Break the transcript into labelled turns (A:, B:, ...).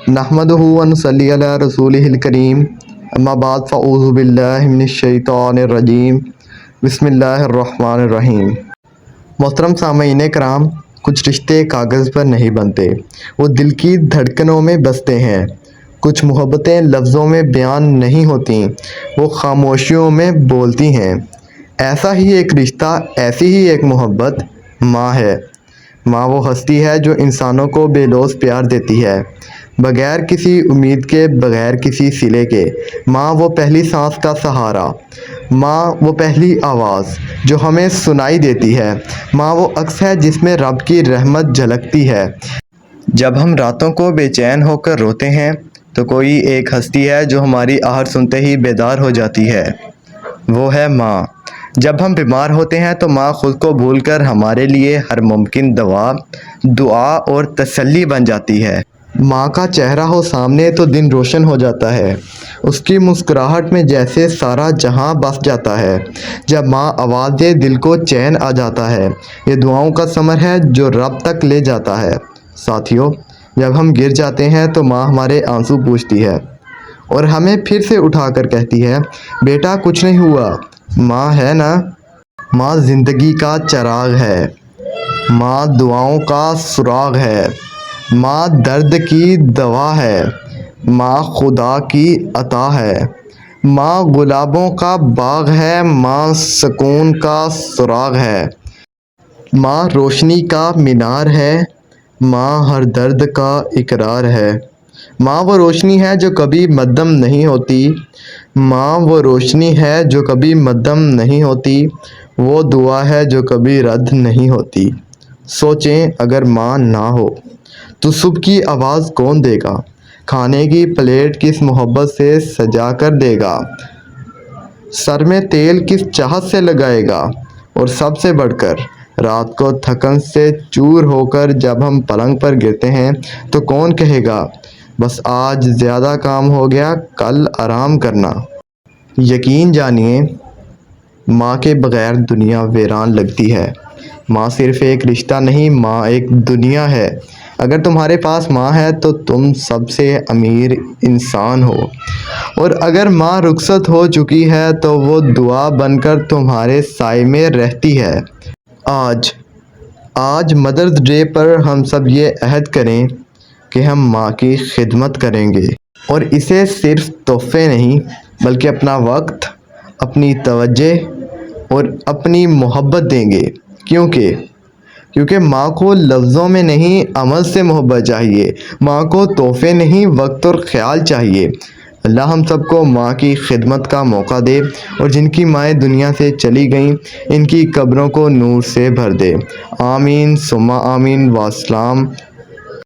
A: نحمدہ و نصلی علی رسولہ الکریم اما بعد فاعوذ باللہ من الشیطان الرجیم بسم اللہ الرحمن الرحیم۔ محترم سامعین کرام، کچھ رشتے کاغذ پر نہیں بنتے، وہ دل کی دھڑکنوں میں بستے ہیں۔ کچھ محبتیں لفظوں میں بیان نہیں ہوتیں، وہ خاموشیوں میں بولتی ہیں۔ ایسا ہی ایک رشتہ، ایسی ہی ایک محبت ماں ہے۔ ماں وہ ہستی ہے جو انسانوں کو بے لوث پیار دیتی ہے، بغیر کسی امید کے، بغیر کسی صلے کے۔ ماں وہ پہلی سانس کا سہارا، ماں وہ پہلی آواز جو ہمیں سنائی دیتی ہے، ماں وہ عکس ہے جس میں رب کی رحمت جھلکتی ہے۔ جب ہم راتوں کو بے چین ہو کر روتے ہیں تو کوئی ایک ہستی ہے جو ہماری آہٹ سنتے ہی بیدار ہو جاتی ہے، وہ ہے ماں۔ جب ہم بیمار ہوتے ہیں تو ماں خود کو بھول کر ہمارے لیے ہر ممکن دعا اور تسلی بن جاتی ہے۔ ماں کا چہرہ ہو سامنے تو دن روشن ہو جاتا ہے، اس کی مسکراہٹ میں جیسے سارا جہاں بس جاتا ہے۔ جب ماں آواز دے دل کو چین آ جاتا ہے۔ یہ دعاؤں کا ثمر ہے جو رب تک لے جاتا ہے۔ ساتھیو، جب ہم گر جاتے ہیں تو ماں ہمارے آنسو پوچھتی ہے اور ہمیں پھر سے اٹھا کر کہتی ہے، بیٹا کچھ نہیں ہوا، ماں ہے نا۔ ماں زندگی کا چراغ ہے، ماں دعاؤں کا سراغ ہے، ماں درد کی دوا ہے، ماں خدا کی عطا ہے، ماں گلابوں کا باغ ہے، ماں سکون کا سراغ ہے، ماں روشنی کا مینار ہے، ماں ہر درد کا اقرار ہے۔ ماں وہ روشنی ہے جو کبھی مدھم نہیں ہوتی، ماں وہ روشنی ہے جو کبھی مدھم نہیں ہوتی، وہ دعا ہے جو کبھی رد نہیں ہوتی۔ سوچیں اگر ماں نہ ہو تو صبح کی آواز کون دے گا، کھانے کی پلیٹ کس محبت سے سجا کر دے گا، سر میں تیل کس چاہت سے لگائے گا، اور سب سے بڑھ کر رات کو تھکن سے چور ہو کر جب ہم پلنگ پر گرتے ہیں تو کون کہے گا، بس آج زیادہ کام ہو گیا، کل آرام کرنا۔ یقین جانیے، ماں کے بغیر دنیا ویران لگتی ہے۔ ماں صرف ایک رشتہ نہیں، ماں ایک دنیا ہے۔ اگر تمہارے پاس ماں ہے تو تم سب سے امیر انسان ہو، اور اگر ماں رخصت ہو چکی ہے تو وہ دعا بن کر تمہارے سائے میں رہتی ہے۔ آج مدرز ڈے پر ہم سب یہ عہد کریں کہ ہم ماں کی خدمت کریں گے، اور اسے صرف تحفے نہیں بلکہ اپنا وقت، اپنی توجہ اور اپنی محبت دیں گے۔ کیونکہ ماں کو لفظوں میں نہیں، عمل سے محبت چاہیے۔ ماں کو تحفے نہیں، وقت اور خیال چاہیے۔ اللہ ہم سب کو ماں کی خدمت کا موقع دے، اور جن کی مائیں دنیا سے چلی گئیں ان کی قبروں کو نور سے بھر دے۔ آمین ثم آمین۔ والسلام